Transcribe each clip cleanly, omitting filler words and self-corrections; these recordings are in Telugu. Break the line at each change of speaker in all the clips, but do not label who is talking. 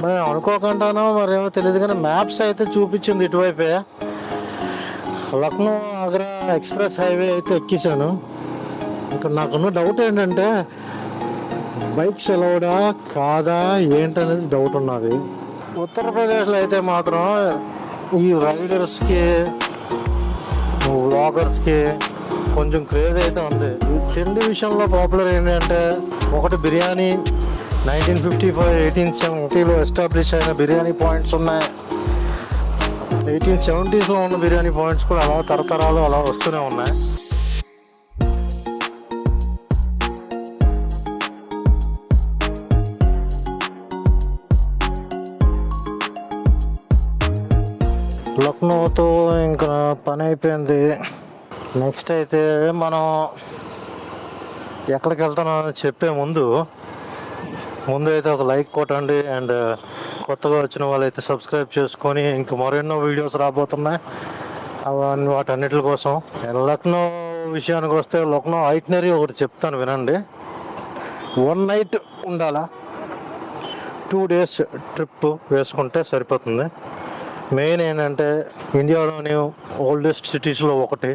మరి అనుకోకుండానో మరేమో తెలియదు కానీ మ్యాప్స్ అయితే చూపించింది ఇటువైపే. లక్నో ఆగ్రా ఎక్స్ప్రెస్ హైవే అయితే ఎక్కేసాను. ఇక్కడ నాకున్న డౌట్ ఏంటంటే బైక్స్ ఎలవడా కాదా ఏంటనేది డౌట్ ఉన్నది. ఉత్తరప్రదేశ్లో అయితే మాత్రం ఈ రైడర్స్కి వ్లాగర్స్కి కొంచెం క్రేజ్ అయితే ఉంది. ఈ తిండి విషయంలో పాపులర్ ఏంటంటే ఒకటి బిర్యానీ 1955 1870లో ఎస్టాబ్లిష్ అయిన బిర్యానీ పాయింట్స్ ఉన్నాయి. 1870స్లో ఉన్న బిర్యానీ పాయింట్స్ కూడా అలా తరతరాలు అలా వస్తూనే ఉన్నాయి. లక్నోతో ఇంకా పని అయిపోయింది. నెక్స్ట్ అయితే మనం ఎక్కడికి వెళ్తున్నామని చెప్పే ముందు అయితే ఒక లైక్ కొట్టండి. అండ్ కొత్తగా వచ్చిన వాళ్ళైతే సబ్స్క్రైబ్ చేసుకొని ఇంకా మరెన్నో వీడియోస్ రాబోతున్నాయి వాటన్నిటి కోసం. లక్నో విషయానికి వస్తే లక్నో ఐటినరీ ఒకటి చెప్తాను వినండి. 1 నైట్ ఉండాలా, 2 డేస్ ట్రిప్ వేసుకుంటే సరిపోతుంది. మెయిన్ ఏంటంటే ఇండియాలోని ఓల్డెస్ట్ సిటీస్లో ఒకటి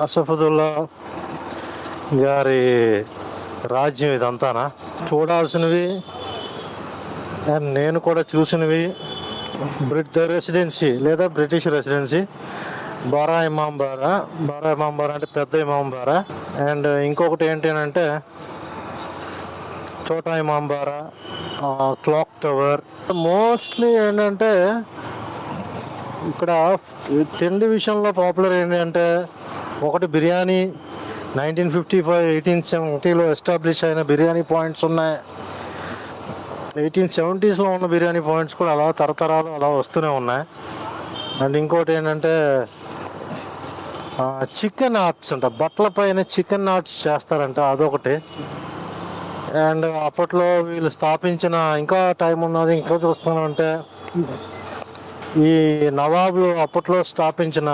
అసఫదుల్లా గారి రాజ్యం ఇదంతానా. చూడాల్సినవి అండ్ నేను కూడా చూసినవి రెసిడెన్సీ లేదా బ్రిటిష్ రెసిడెన్సీ బారా ఇమాం బారా అంటే పెద్ద ఇమాం బారా. అండ్ ఇంకొకటి ఏంటంటే చోటా ఇమాం బారా, క్లాక్ టవర్. మోస్ట్లీ ఏంటంటే ఇక్కడ తిండి విషయంలో పాపులర్ ఏంటంటే ఒకటి బిర్యానీ 1955 1870లో ఎస్టాబ్లిష్ అయిన బిర్యానీ పాయింట్స్ ఉన్నాయి. 1870స్లో ఉన్న బిర్యానీ పాయింట్స్ కూడా అలా తరతరాలు అలా వస్తూనే ఉన్నాయి. అండ్ ఇంకోటి ఏంటంటే చికెన్ ఆర్ట్స్ అంట, బట్టల పైన చికెన్ ఆర్ట్స్ చేస్తారంట, అదొకటి. అండ్ అప్పట్లో వీళ్ళు స్థాపించిన ఇంకా టైం ఉన్నది ఇంకా చూస్తున్నామంటే ఈ నవాబులు అప్పట్లో స్థాపించిన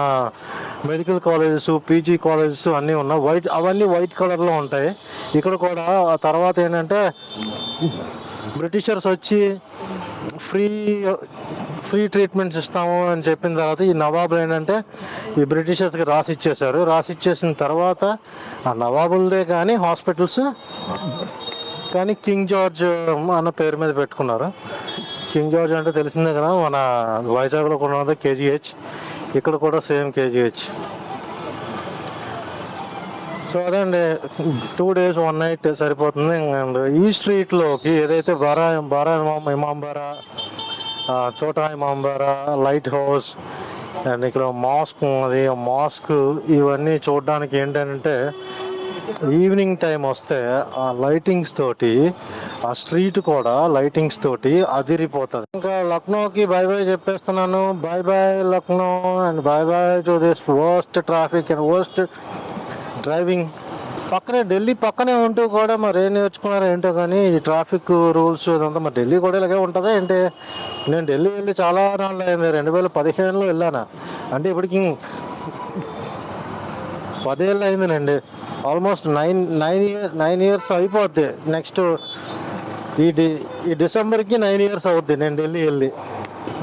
మెడికల్ కాలేజెస్, పీజీ కాలేజెస్ అన్నీ ఉన్నాయి. అవన్నీ వైట్ కలర్లో ఉంటాయి. ఇక్కడ కూడా ఆ తర్వాత ఏంటంటే బ్రిటిషర్స్ వచ్చి ఫ్రీ ట్రీట్మెంట్స్ ఇస్తాము అని చెప్పిన తర్వాత ఈ నవాబులు ఏంటంటే ఈ బ్రిటిషర్స్కి రాసిచ్చేసిన తర్వాత ఆ నవాబులదే కానీ హాస్పిటల్స్ కానీ కింగ్ జార్జ్ అన్న పేరు మీద పెట్టుకున్నారు. కింగ్ జార్జ్ అంటే తెలిసిందే కదా, మన వైజాగ్లో కూడా ఉన్నది కేజీహెచ్, ఇక్కడ కూడా సేమ్ కేజీహెచ్. సో అదండి, 2 డేస్ 1 నైట్ సరిపోతుంది. అండ్ ఈ స్ట్రీట్లోకి ఏదైతే బారా ఇమాం బారా, చోటా ఇమాం బారా, లైట్ హౌస్ అండ్ ఇక్కడ మాస్క్ ఉన్నది, మాస్క్ ఇవన్నీ చూడడానికి ఏంటంటే ఈవినింగ్ టైం వస్తే ఆ లైటింగ్స్ తోటి ఆ స్ట్రీట్ కూడా లైటింగ్స్ తోటి అదిరిపోతుంది. ఇంకా లక్నోకి బై చెప్పేస్తున్నాను. By Lucknow and by to this worst traffic and worst driving. Delhi పక్కనే ఉంటూ కూడా మరి ఏం నేర్చుకున్నారో ఏంటో కానీ ఈ ట్రాఫిక్ రూల్స్ ఇదంతా. మరి ఢిల్లీ కూడా ఇలాగే ఉంటుందా ఏంటి? నేను ఢిల్లీ వెళ్ళి చాలా నాళ్ళు అయింది, 2015లో వెళ్ళాను. అంటే ఇప్పటికి 10 ఏళ్ళు అయిందినండి. ఆల్మోస్ట్ 9 ఇయర్స్ అయిపోద్ది. నెక్స్ట్ ఈ డిసెంబర్కి 9 ఇయర్స్ అవుద్ది నేను ఢిల్లీ వెళ్ళి.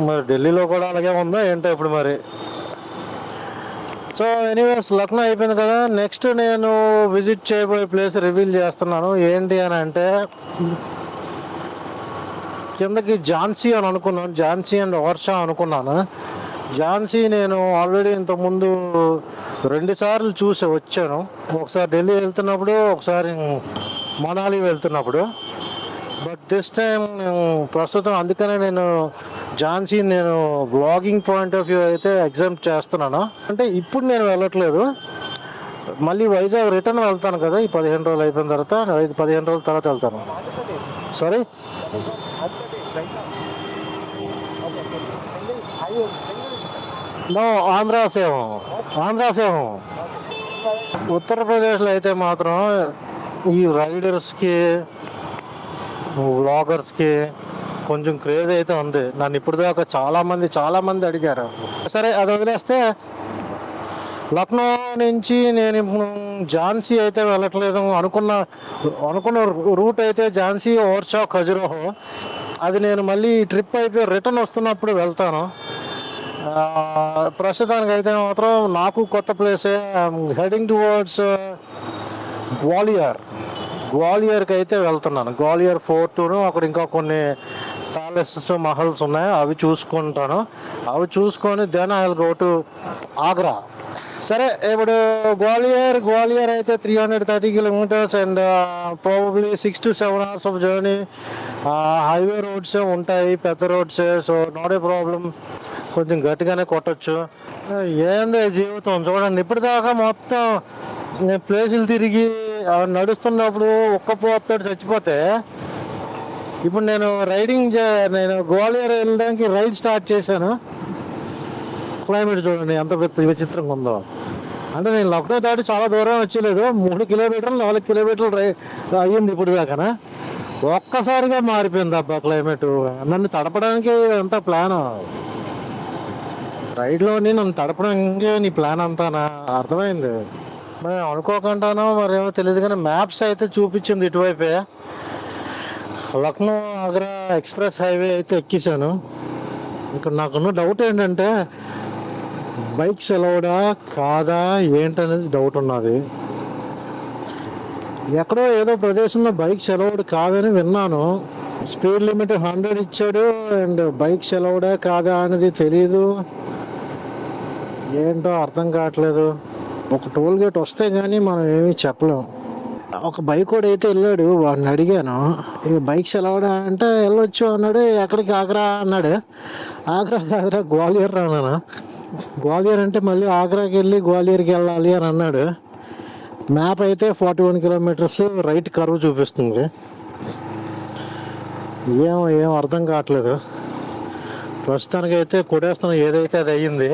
మరి ఢిల్లీలో కూడా అలాగే ఉందా ఏంటో ఇప్పుడు మరి. సో ఎనీవేస్, లక్నో అయిపోయింది కదా. నెక్స్ట్ నేను విజిట్ చేయబోయే ప్లేస్ రివీల్ చేస్తున్నాను. ఏంటి అని అంటే కిందకి ఝాన్సీ అని అనుకున్నాను, ఝాన్సీ అండ్ వర్షా అనుకున్నాను. ఝాన్సీ నేను ఆల్రెడీ ఇంతకుముందు 2 సార్లు చూసి వచ్చాను. ఒకసారి ఢిల్లీ వెళ్తున్నప్పుడు, ఒకసారి మనాలి వెళ్తున్నప్పుడు. బట్ దిస్ టైం ప్రస్తుతం అందుకనే నేను Jhansi vlogging point of view అయితే ఎగ్జాంప్ట్ చేస్తున్నాను. అంటే ఇప్పుడు నేను వెళ్ళట్లేదు, మళ్ళీ వైజాగ్ రిటర్న్ వెళ్తాను కదా ఈ 15 రోజులు అయిపోయిన తర్వాత. 15 రోజుల తర్వాత వెళ్తాను. సారీ, నో, ఆంధ్రాసేవం. ఉత్తరప్రదేశ్లో అయితే మాత్రం ఈ రైడర్స్కి వ్లాగర్స్కి కొంచెం క్రేజ్ అయితే ఉంది. నన్ను ఇప్పుడు దాకా చాలా మంది అడిగారు. సరే, అది వదిలేస్తే లక్నో నుంచి నేను ఇప్పుడు ఝాన్సీ అయితే వెళ్ళట్లేదు. అనుకున్న రూట్ అయితే ఝాన్సీ, ఓర్చా, ఖజురాహో అది నేను మళ్ళీ ట్రిప్ అయిపోయి రిటర్న్ వస్తున్నప్పుడు వెళ్తాను. ప్రస్తుతానికి అయితే మాత్రం నాకు కొత్త ప్లేసే. Heading towards Gwalior. గ్వాలియర్కి అయితే వెళ్తున్నాను. గ్వాలియర్ ఫోర్టును అక్కడ ఇంకా కొన్ని ప్యాలెసెస్ మహల్స్ ఉన్నాయి, అవి చూసుకుంటాను. అవి చూసుకొని then I will go to Agra. సరే, ఇప్పుడు గ్వాలియర్ అయితే 330 kilometres and probably 6 to 7 hours of journey. Highway రోడ్సే ఉంటాయి, పెద్ద రోడ్సే, సో నాట్ ఏ ప్రాబ్లం. కొంచెం గట్టిగానే కొట్టచ్చు. ఏంది జీవితం చూడండి, ఇప్పటిదాకా మొత్తం నేను ప్లేసులు తిరిగి నడుస్తున్నప్పుడు ఒక్కపోతాడు చచ్చిపోతే, ఇప్పుడు నేను నేను గ్వాలియర్ వెళ్ళడానికి రైడ్ స్టార్ట్ చేశాను. క్లైమేట్ చూడండి ఎంత విచిత్రంగా ఉందో. అంటే నేను లక్నో దాటి చాలా దూరం వచ్చలేదు, 3 కిలోమీటర్లు 4 కిలోమీటర్లు అయ్యింది ఇప్పుడు దాకా. ఒక్కసారిగా మారిపోయింది అబ్బా క్లైమేట్. నన్ను తడపడానికి ఎంత ప్లాన్, రైడ్లోని నన్ను తడపడానికి నీ ప్లాన్ అంతానా? అర్థమైంది. మరి అనుకోకుండానో మరేమో తెలియదు కానీ మ్యాప్స్ అయితే చూపించింది ఇటువైపే. లక్నో ఆగ్రా ఎక్స్ప్రెస్ హైవే అయితే ఎక్కేసాను. ఇక్కడ నాకున్న డౌట్ ఏంటంటే బైక్స్ అలౌడా కాదా ఏంటనేది డౌట్ ఉన్నది. ఎక్కడో ఏదో ప్రదేశంలో బైక్స్ అలౌడ్ కాదని విన్నాను. స్పీడ్ లిమిట్ 100 ఇచ్చాడు అండ్ బైక్స్ అలౌడా కాదా అనేది తెలీదు. ఏంటో అర్థం కావట్లేదు. ఒక టోల్ గేట్ వస్తే కానీ మనం ఏమీ చెప్పలేం. ఒక బైక్ కూడా అయితే వెళ్ళాడు, వాడిని అడిగాను ఈ బైక్స్ అలౌడా అంటే వెళ్ళొచ్చు అన్నాడు. ఎక్కడికి? ఆగ్రా అన్నాడు. ఆగ్రా కాదురా గ్వాలియర్ అన్నాను. గ్వాలియర్ అంటే మళ్ళీ ఆగ్రాకి వెళ్ళి గ్వాలియర్కి వెళ్ళాలి అని అన్నాడు. మ్యాప్ అయితే 41 కిలోమీటర్స్ రైట్ కర్వ్ చూపిస్తుంది. ఏం అర్థం కావట్లేదు. ప్రస్తుతానికి అయితే కొడేస్తున్నాం, ఏదైతే అది అయ్యింది.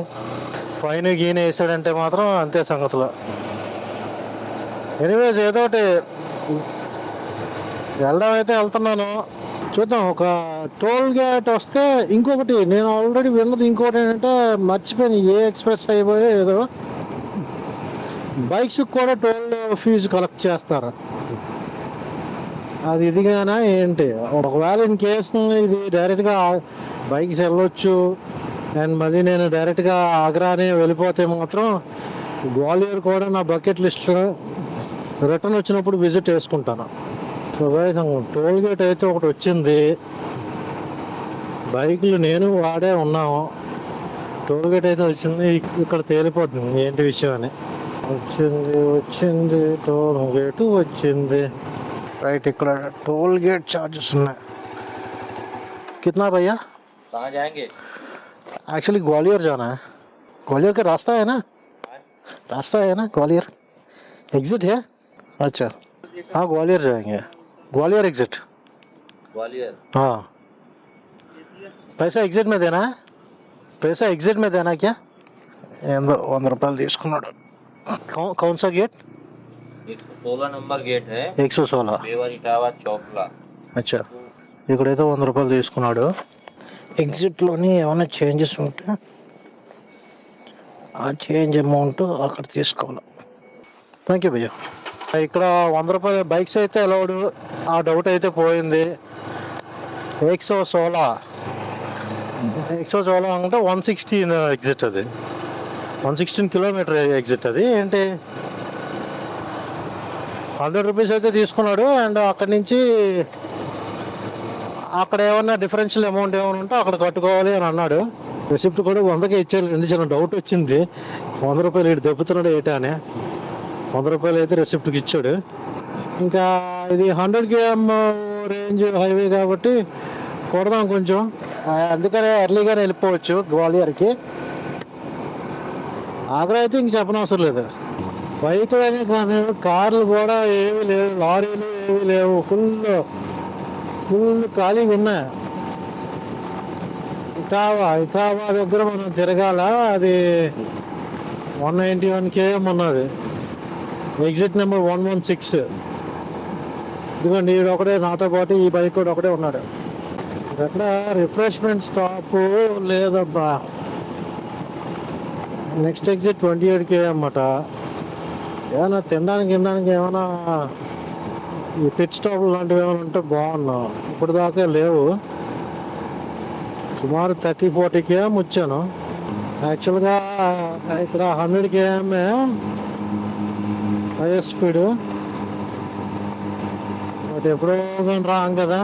ఫైన్ గీన వేసాడంటే మాత్రం అంతే సంగతులు. ఎనీవేస్ ఏదో ఒకటి వెళ్ళడం అయితే వెళ్తున్నాను, చూద్దాం. ఒక టోల్ గేట్ వస్తే ఇంకొకటి నేను ఆల్రెడీ విన్నది ఇంకోటి ఏంటంటే మర్చిపోయాను, ఏ ఎక్స్ప్రెస్ హైవే ఏదో బైక్స్ కూడా టోల్ ఫీజు కలెక్ట్ చేస్తారు. అది ఇదిగానా ఏంటి? ఒకవేళ ఇన్ కేసు ఇది డైరెక్ట్గా బైక్స్ వెళ్ళొచ్చు అండ్ మళ్ళీ నేను డైరెక్ట్గా ఆగ్రానే వెళ్ళిపోతే మాత్రం గ్వాలియర్ కూడా నా బకెట్ లిస్ట్లో రిటర్న్ వచ్చినప్పుడు విజిట్ చేసుకుంటాను. టోల్ గేట్ అయితే ఒకటి వచ్చింది. బైకులు నేను వాడే ఉన్నాము. టోల్ గేట్ అయితే వచ్చింది, ఇక్కడ తేలిపోతుంది ఏంటి విషయం అని. వచ్చింది టోల్ గేట్ వచ్చింది. రైట్, ఇక్కడ టోల్ గేట్ చార్జెస్ ఉన్నాయి. कितना भैया?
कहाँ जाएंगे?
एक्चुअली ग्वालियर जाना है. ग्वालियर का रास्ता है ना? ग्वालियर एग्जिट है. अच्छा हाँ, ग्वालियर जाएंगे. ग्वालियर एग्जिट.
ग्वालियर?
हाँ. पैसा एग्जिट में देना है. पैसा एग्जिट में देना है क्या? 100 रुपये తీసుకున్నాడు. कौन सा गेट?
116 नंबर गेट है.
116
बेवारी टावर चौपला.
अच्छा, ఇక్కడైతే 100 రూపాయలు తీసుకున్నాడు. ఎగ్జిట్లోని ఏమైనా చేంజెస్ ఉంటే ఆ చేంజ్ అమౌంట్ అక్కడ తీసుకోవాలి. థ్యాంక్ యూ భయ్యా. ఇక్కడ 100 రూపాయల బైక్స్ అయితే అలౌడ్, ఆ డౌట్ అయితే పోయింది. 116 అంటే 116 ఎగ్జిట్, అది 116 కిలోమీటర్ ఎగ్జిట్. అది ఏంటి 100 రూపీస్ అయితే తీసుకున్నాడు అండ్ అక్కడి నుంచి అక్కడ ఏమన్నా డిఫరెన్షియల్ అమౌంట్ ఏమైనా ఉంటే అక్కడ కట్టుకోవాలి అని అన్నాడు. రిసిప్ట్ కూడా 100కే ఇచ్చారు. చిన్న డౌట్ వచ్చింది, 100 రూపాయలు ఇటు దెబ్బతున్నాడు ఏటా అని. 100 రూపాయలు అయితే రిసిప్ట్కి ఇచ్చాడు. ఇంకా ఇది 100 km రేంజ్ హైవే కాబట్టి కొడదాం కొంచెం, అందుకనే ఎర్లీగానే వెళ్ళిపోవచ్చు గ్వాలియర్కి. ఆగ్రా అయితే ఇంక చెప్పనవసరం లేదు. బైకులు అనే కానీ కార్లు కూడా ఏమీ లేవు, లారీలు ఏమీ లేవు, ఫుల్ ఖాళీగా ఉన్నాయి. ఇటావా దగ్గర మనం తిరగాల, అది 191 km ఉన్నది. Exit number 116. ఇదిగోండి ఈడు ఒకటే నాతో పాటు ఈ బైక్ కూడా ఒకటే ఉన్నాడు. అక్కడ రిఫ్రెష్మెంట్ స్టాప్ లేదబ్బా. నెక్స్ట్ ఎగ్జిట్ 28 km అట. ఏమైనా తినడానికి ఏమైనా ఈ పిట్ స్టాప్ లాంటివి ఏమైనా ఉంటే బాగున్నాం. ఇప్పుడు దాకా లేవు. సుమారు 30-40 కేఎం వచ్చాను. యాక్చువల్గా ఇక్కడ 100 కేఎం హైయెస్ట్ స్పీడ్. బట్ ఎప్పుడో కానీ రాం కదా,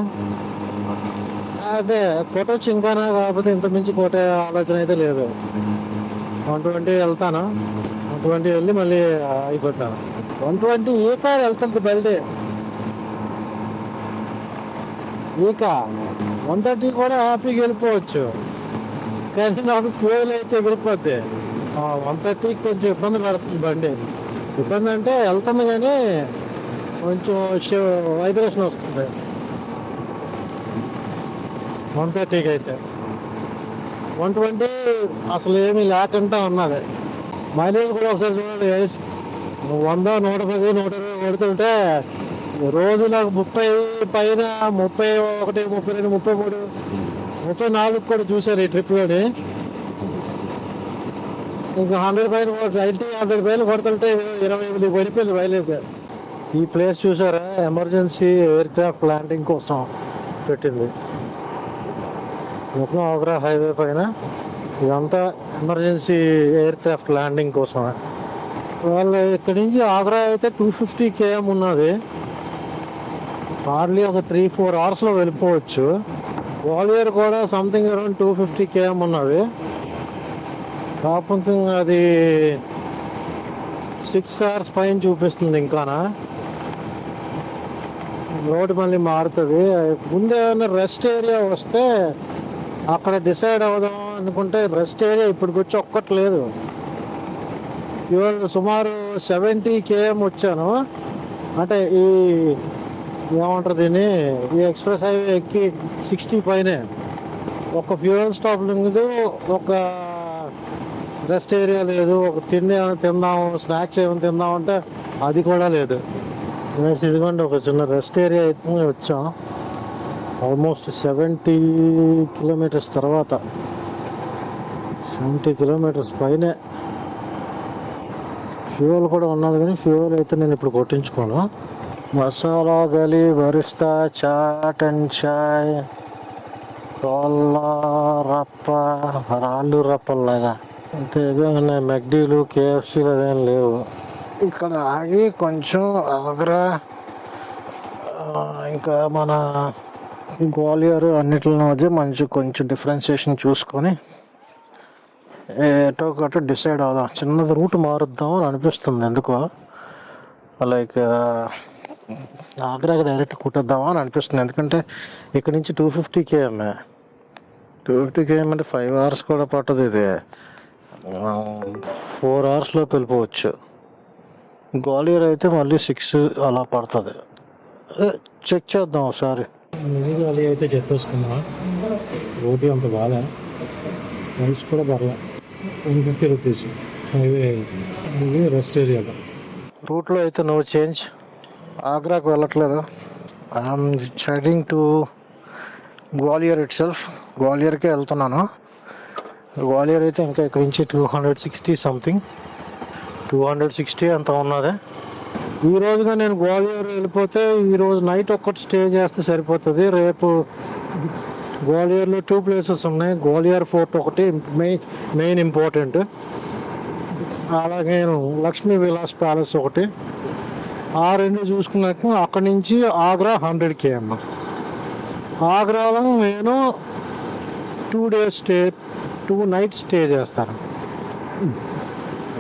అదే కొట్టొచ్చు ఇంకానా, కాకపోతే ఇంత మించి కొట్టే ఆలోచన అయితే లేదు. 120 వెళ్తాను, 120 వెళ్ళి మళ్ళీ అయిపోతాను. 120 ఏ కార్ వెళ్తుంది బయటే, ఈక 130 కూడా హ్యాపీగా వెళ్ళిపోవచ్చు. కానీ నాకు ఫ్యూయల్ అయితే ఎగిరిపోద్ది. 130 కొంచెం ఇబ్బంది పడుతుంది బండి. ఇబ్బంది అంటే వెళ్తుంది కానీ కొంచెం వైబ్రేషన్ వస్తుంది 130కి అయితే. 120 అసలు ఏమీ లేకుండా ఉన్నది. మైలేజ్ కూడా ఒకసారి చూడండి, 100, 110, 120 కొడుతుంటే రోజు నాకు 30 పైన, 31, 32, 33, 34 కూడా చూశారు ఈ ట్రిప్లోని. ఇంకా 100 పైన 100 పైన కొడుతుంటే 28 పడిపోయింది మైలేజ్. ఈ ప్లేస్ చూసారా, ఎమర్జెన్సీ ఎయిర్ క్రాఫ్ట్ ల్యాండింగ్ కోసం పెట్టింది. మొత్తం ఆగ్రా హైవే పైన ఇదంతా ఎమర్జెన్సీ ఎయిర్ క్రాఫ్ట్ ల్యాండింగ్ కోసమే. వాళ్ళు ఇక్కడి నుంచి ఆగ్రా అయితే 250 కేఎం ఉన్నది. హార్డ్లీ ఒక 3-4 అవర్స్లో వెళ్ళిపోవచ్చు. గ్వాలియర్ కూడా సంథింగ్ అరౌండ్ 250 కేఎం ఉన్నది. కాకపోతే అది 6 అవర్స్ పైన చూపిస్తుంది. ఇంకానా రోడ్డు మళ్ళీ మారుతుంది. ముందే ఏమైనా రెస్ట్ ఏరియా వస్తే అక్కడ డిసైడ్ అవుదాం అనుకుంటే రెస్ట్ ఏరియా ఇప్పటికొచ్చి ఒక్కట్లేదు. ఇవాళ సుమారు 70 కేఎం వచ్చాను. అంటే ఈ ఏమంటారు దీన్ని, ఈ ఎక్స్ప్రెస్ హైవే ఎక్కి 60 పైనే. ఒక ఫ్యూయల్ స్టాప్ లేదు, ఒక రెస్ట్ ఏరియా లేదు, ఒక తిండి ఏమైనా తిందాము, స్నాక్స్ ఏమైనా తిందాం అంటే అది కూడా లేదు. ఇదిగోండి ఒక చిన్న రెస్ట్ ఏరియా అయితే వచ్చాం. ఆల్మోస్ట్ 70 కిలోమీటర్స్ తర్వాత, 70 కిలోమీటర్స్ పైనే. ఫ్యూయల్ కూడా ఉన్నది కానీ ఫ్యూయల్ అయితే నేను ఇప్పుడు కొట్టించుకోను. మసాలా గలి, బరిస్తా, చాట్ అండ్ చాయ్, రప్ప, రాళ్ళు రప్పల్లాగా అంతే. ఏదో ఉన్నాయి, మెక్డీలు, కేఎఫ్సీలు అదేం లేవు. ఇక్కడ ఆగి కొంచెం ఆగ్రా ఇంకా మన గ్వాలియర్ అన్నిటి మధ్య మంచి కొంచెం డిఫరెన్షియేషన్ చూసుకొని ఎటో ఒకటి డిసైడ్ అవుదాం. చిన్నది రూట్ మారుద్దాం అని అనిపిస్తుంది ఎందుకో. లైక్ ఆగ్రాకి డైరెక్ట్ కుట్టేద్దామా అని అనిపిస్తుంది. ఎందుకంటే ఇక్కడ నుంచి 250 కేఎం. 250 కేఎం అంటే 5 అవర్స్ కూడా పట్టదు. ఇది 4 అవర్స్లో వెళ్ళిపోవచ్చు. గ్వాలియర్ అయితే మళ్ళీ 6 అలా పడుతుంది. చెక్ చేద్దాం ఒకసారి. అది అయితే చెప్పేసుకున్నా. రోటీ అంత బాగా, ప్రైస్ కూడా పర్లే, 150 రూపీస్ హైవే. ఇది రెస్ట్ ఏరియాలో. రూట్లో అయితే నో చేంజ్. ఆగ్రాకు వెళ్ళట్లేదు. I'm heading to Gwalior itself. గ్వాలియర్కే వెళ్తున్నాను. గ్వాలియర్ అయితే ఇంకా ఇక్కడి నుంచి 260 సంథింగ్, 260 అంత ఉన్నది. ఈ రోజుగా నేను గ్వాలియర్ వెళ్ళిపోతే ఈరోజు నైట్ ఒక్కటి స్టే చేస్తే సరిపోతుంది. రేపు గ్వాలియర్లో 2 ప్లేసెస్ ఉన్నాయి. గ్వాలియర్ ఫోర్ట్ ఒకటి మెయిన్ ఇంపార్టెంట్, అలాగే లక్ష్మీ విలాస్ ప్యాలెస్ ఒకటి. ఆ రెండు చూసుకున్నాక అక్కడి నుంచి ఆగ్రా 100 కేఎం. ఆగ్రాలో నేను 2 నైట్స్ స్టే చేస్తాను.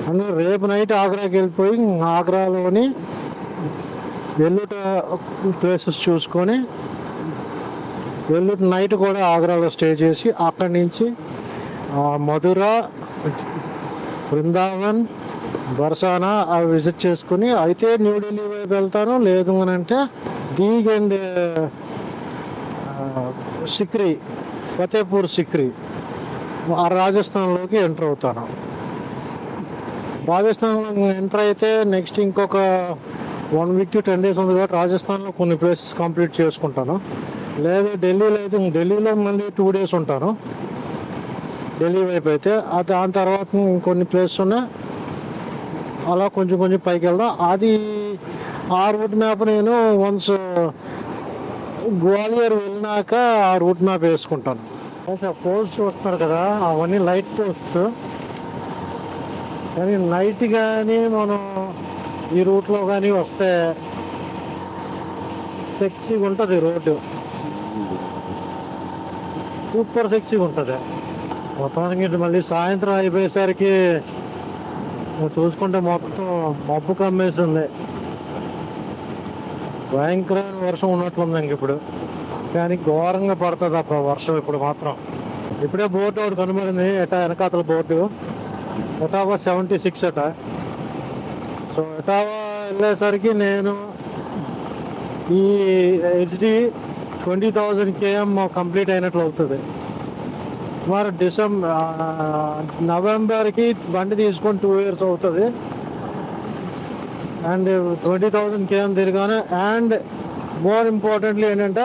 అంటే రేపు నైట్ ఆగ్రాకి వెళ్ళిపోయి ఆగ్రాలోని ఎల్లుట ప్లేసెస్ చూసుకొని ఎల్లుట నైట్ కూడా ఆగ్రాలో స్టే చేసి అక్కడి నుంచి మధుర, బృందావన్, బర్సానా అవి విజిట్ చేసుకుని అయితే న్యూఢిల్లీ వైపు వెళ్తాను. లేదు అని అంటే దీగ్ అండ్ సిక్రీ, ఫతేపూర్ సిక్రీ రాజస్థాన్లోకి ఎంటర్ అవుతాను. రాజస్థాన్లో ఎంటర్ అయితే నెక్స్ట్ ఇంకొక 1 వీక్ to 10 days ఉంది కాబట్టి రాజస్థాన్లో కొన్ని ప్లేసెస్ కంప్లీట్ చేసుకుంటాను. లేదా ఢిల్లీలో అయితే ఢిల్లీలో మళ్ళీ 2 days ఉంటాను. ఢిల్లీ వైపు అయితే దాని తర్వాత ఇంకొన్ని ప్లేసెస్ ఉన్నాయి, అలా కొంచెం కొంచెం పైకి వెళ్దాం. అది ఆ రూట్ మ్యాప్ నేను వన్స్ గ్వాలియర్ వెళ్ళినాక ఆ రూట్ మ్యాప్ వేసుకుంటాను. పోల్స్ చూస్తున్నారు కదా, అవన్నీ లైట్ పోల్స్. కానీ నైట్ కానీ మనం ఈ రూట్లో కానీ వస్తే సెక్సీగా ఉంటుంది రోడ్డు, సూపర్ సెక్సీగా ఉంటుంది. మొత్తానికి ఇటు మళ్ళీ సాయంత్రం అయిపోయేసరికి చూసుకుంటే మొత్తం మబ్బు కమ్మేసింది. భయంకరమైన వర్షం ఉన్నట్లుంది ఇంక ఇప్పుడు. కానీ ఘోరంగా పడుతుంది అప్పుడు వర్షం ఇప్పుడు మాత్రం. ఇప్పుడే బోర్డు ఒకటి కనబడింది వెనకాతల బోర్డు, ఎటావా 76 అట. సో ఎటావా వెళ్ళేసరికి నేను ఈ HD 20,000 km కంప్లీట్ అయినట్లు అవుతుంది. మరి నవంబర్కి బండి తీసుకొని 2 years అవుతుంది. అండ్ 20,000 km తిరిగాను. అండ్ మోర్ ఇంపార్టెంట్లీ ఏంటంటే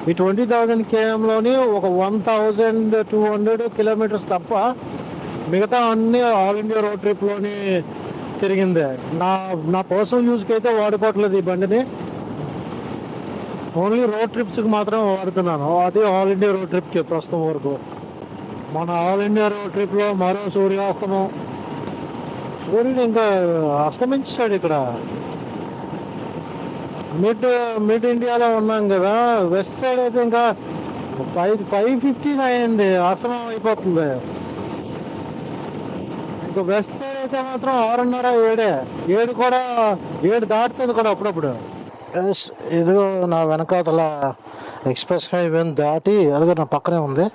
ఈ 20,000 kmలోని ఒక 1,200 kilometers తప్ప మిగతా అన్ని ఆల్ ఇండియా రోడ్ ట్రిప్లోని తిరిగిందే. నా పర్సనల్ యూజ్కి అయితే వాడుకోవట్లేదు ఈ బండిని, ఓన్లీ రోడ్ ట్రిప్స్కి మాత్రం వాడుతున్నాను. అది ఆల్ ఇండియా రోడ్ ట్రిప్కి ప్రస్తుతం వరకు. మన ఆల్ ఇండియా రోడ్ ట్రిప్లో మరో సూర్యాస్తమం, సూర్యుడు ఇంకా అస్తమించాడు. ఇక్కడ మిడ్ ఇండియాలో ఉన్నాం కదా, వెస్ట్ సైడ్ అయితే ఇంకా 5:15 అయింది, అస్తమం అయిపోతుంది. ఇంకా వెస్ట్ సైడ్ అయితే మాత్రం 6:30, 7 దాటుతుంది కూడా అప్పుడప్పుడు. ఇదిగో నా వెనకాతల ఎక్స్ప్రెస్ హైవే దాటి అదిగో నా పక్కనే ఉంది.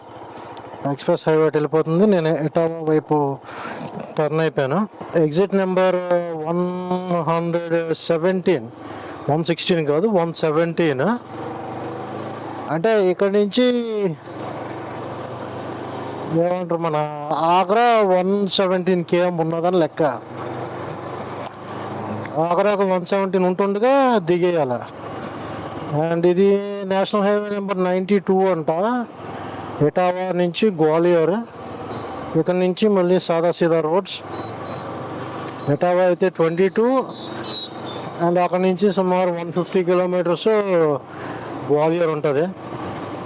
ఎక్స్ప్రెస్ హైవే వెళ్ళిపోతుంది. నేను ఎటావా వైపు టర్న్ అయిపోయాను. ఎగ్జిట్ నెంబర్ 116 కాదు 117. అంటే ఇక్కడ నుంచి ఏమంటారు, మన ఆగ్రా 117 km ఉన్నదని లెక్క. ఆగ్రాకు 117 ఉంటుండగా దిగేయాల. అండ్ ఇది నేషనల్ హైవే నెంబర్ 92 అంట, ఎటావా నుంచి గ్వాలియర్. ఇక్కడ నుంచి మళ్ళీ సాదాసీదా రోడ్స్. ఎటావా అయితే 22, అండ్ అక్కడ నుంచి సుమారు 150 kilometers గ్వాలియర్ ఉంటుంది.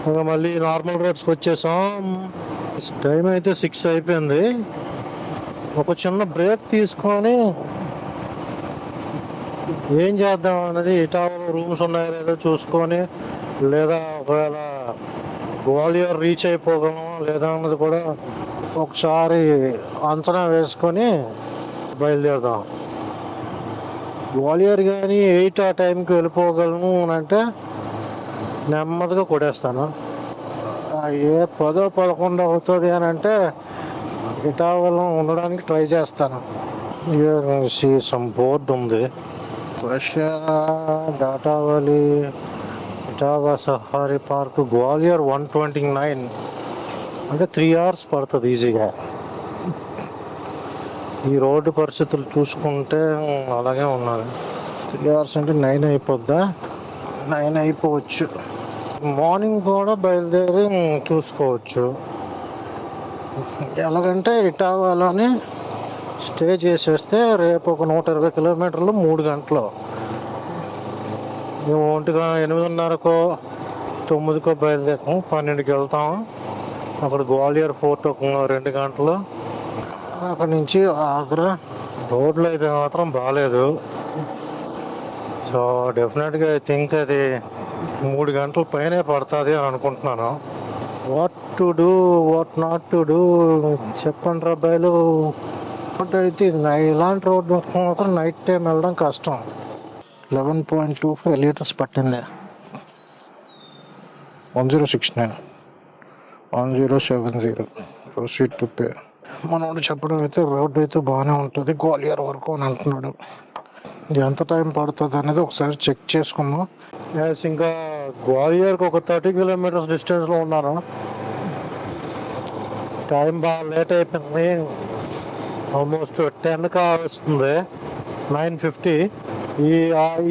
ఇంకా మళ్ళీ నార్మల్ రోడ్స్కి వచ్చేసాం. టైం అయితే 6 అయిపోయింది. ఒక చిన్న బ్రేక్ తీసుకొని ఏం చేద్దాం అనేది, ఇటావాలో రూమ్స్ ఉన్నాయో లేదో చూసుకొని, లేదా ఒకవేళ గ్వాలియర్ రీచ్ అయిపోగలమా లేదా అన్నది కూడా ఒకసారి అంచనా వేసుకొని బయలుదేరదాం. గ్వాలియర్ కానీ 8 ఆ టైంకి వెళ్ళిపోగలను అని అంటే నెమ్మదిగా కొట్టేస్తాను. ఏ 10, 11 అవుతుంది అని అంటే ఇటావాలో ఉండడానికి ట్రై చేస్తాను. సమ్ బోర్డు ఉంది, Russia data valley Etawah safari park Gwalior 129, అంటే 3 hours పడుతుంది ఈజీగా. ఈ రోడ్డు పరిస్థితులు చూసుకుంటే అలాగే ఉన్నది. 3 hours అంటే 9 అయిపోద్దా, 9 అయిపోవచ్చు. మార్నింగ్ కూడా బయలుదేరి చూసుకోవచ్చు. ఎలాగంటే ఇటావాలోనే స్టే చేసేస్తే రేపు ఒక 120 kilometers 3 గంటలు. మేము 8:30కో 9కో బయలుదేరాం, 12కి వెళ్తాం. అక్కడ గ్వాలియర్ ఫోర్ట్ ఒక 2 గంటలు. అక్కడి నుంచి ఆగ్రా. రోడ్లు అయితే మాత్రం బాగాలేదు. సో డెఫినెట్గా ఐ థింక్ అది 3 గంటల పైనే పడుతుంది అని అనుకుంటున్నాను. What to do, what not to do చెప్పండి రాబాయిలు. అయితే ఇలాంటి రోడ్డు మాత్రం నైట్ టైం వెళ్ళడం కష్టం. 11.25 liters పట్టింది. 1069 1070 ప్రొసీడ్ టు పే. మనోడు చెప్పడం అయితే రోడ్డు అయితే బాగానే ఉంటుంది గ్వాలియర్ వరకు అని అంటున్నాడు. ఇది ఎంత టైం పడుతుంది అనేది ఒకసారి చెక్ చేసుకుందాం. ఇంకా గ్వాలియర్కి ఒక 30 kilometers డిస్టెన్స్లో ఉన్నాను. టైం బాగా లేట్ అయిపోయింది, ఆల్మోస్ట్ 10 కావస్తుంది, 9:50.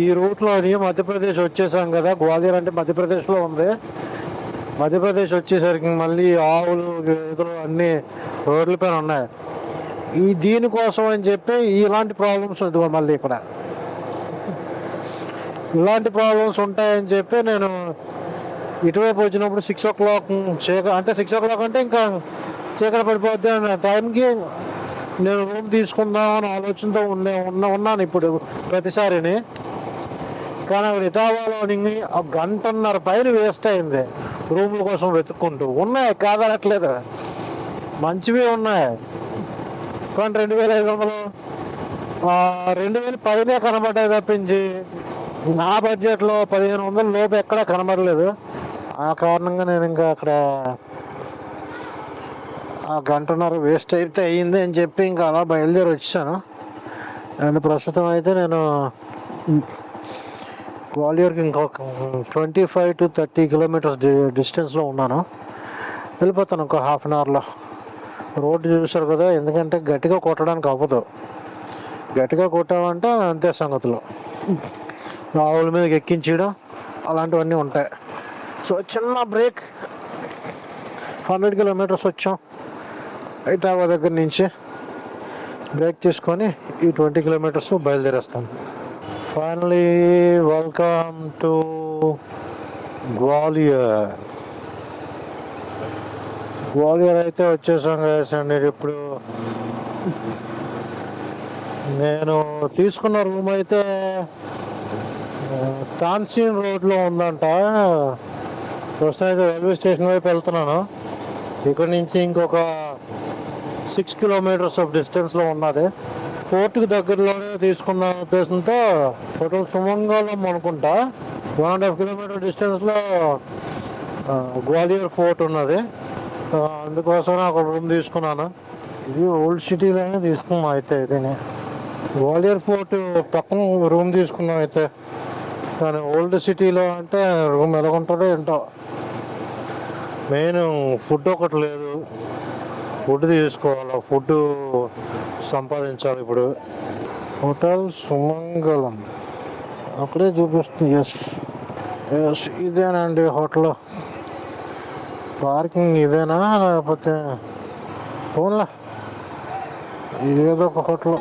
ఈ రూట్లోని మధ్యప్రదేశ్ వచ్చేసాం కదా. గ్వాలియర్ అంటే మధ్యప్రదేశ్లో ఉంది. మధ్యప్రదేశ్ వచ్చేసరికి మళ్ళీ ఆవులు గేదెలు అన్నీ రోడ్ల పైన ఉన్నాయి. దీనికోసం అని చెప్పి ఇలాంటి ప్రాబ్లమ్స్ ఉంటుంది. మళ్ళీ ఇక్కడ ఇలాంటి ప్రాబ్లమ్స్ ఉంటాయని చెప్పి నేను ఇటువైపు వచ్చినప్పుడు 6 o'clock అంటే 6 o'clock అంటే ఇంకా చీకటి పడిపోద్ది అనే టైంకి నేను రూమ్ తీసుకుందాం అని ఆలోచనతో ఉన్నాను ఇప్పుడు ప్రతిసారిని. కానీ అక్కడ ఇటావాలోని ఒక 1.5 పైన వేస్ట్ అయింది రూముల కోసం వెతుక్కుంటూ. ఉన్నాయి కాదనట్లేదు, మంచివి ఉన్నాయి, కానీ 2,500 2,000 పైనే కనబడ్డాయి తప్పించి నా బడ్జెట్లో 1,500 లోపు ఎక్కడా కనబడలేదు. ఆ కారణంగా నేను ఇంకా అక్కడ 1.5 గంట వేస్ట్ అయితే అయ్యింది అని చెప్పి ఇంకా అలా బయలుదేరి వచ్చాను. అండ్ ప్రస్తుతం అయితే నేను గ్వాలియర్కి ఇంకొక 25 to 30 కిలోమీటర్స్ డిస్టెన్స్లో ఉన్నాను. వెళ్ళిపోతాను ఒక హాఫ్ అన్ అవర్లో. రోడ్డు చూసారు కదా, ఎందుకంటే గట్టిగా కొట్టడానికి అవ్వదు. గట్టిగా కొట్టామంటే అంతే సంగతులు, ఆవుల మీదకి ఎక్కించడం అలాంటివన్నీ ఉంటాయి. సో చిన్న బ్రేక్, 100 కిలోమీటర్స్ వచ్చాం ఇటావా దగ్గర నుంచి. బ్రేక్ తీసుకొని ఈ 20 కిలోమీటర్స్ బయలుదేరేస్తాను. Finally welcome to Gwalior. Gwalior అయితే వచ్చేసాం కదండి. ఇప్పుడు నేను తీసుకున్న రూమ్ అయితే తాన్సీన్ రోడ్లో ఉందంట. ప్రస్తుతం అయితే రైల్వే స్టేషన్ వైపు వెళ్తున్నాను. ఇక్కడ నుంచి ఇంకొక 6 కిలోమీటర్స్ ఆఫ్ డిస్టెన్స్లో ఉన్నది. ఫోర్ట్కి దగ్గరలోనే తీసుకున్న ఉద్దేశంతో హోటల్ సుమంగళం అనుకుంటా 1.5 కిలోమీటర్ డిస్టెన్స్లో గ్వాలియర్ ఫోర్ట్ ఉన్నది. అందుకోసం ఒక రూమ్ తీసుకున్నాను. ఇది ఓల్డ్ సిటీలోనే తీసుకున్నాం అయితే. ఇదిని గ్వాలియర్ ఫోర్ట్ పక్కన రూమ్ తీసుకున్నాం అయితే. కానీ ఓల్డ్ సిటీలో అంటే రూమ్ ఎలాగుంటుందో ఏంటో. మెయిన్ ఫుడ్ ఒకటి లేదు, ఫుడ్ తీసుకోవాలి, ఫుడ్ సంపాదించాలి. ఇప్పుడు హోటల్ సుమంగళం అక్కడే చూపిస్తుంది. ఎస్ ఇదేనండి హోటల్. పార్కింగ్ ఇదేనా లేకపోతే ఫోన్లా ఏదో ఒక హోటల్.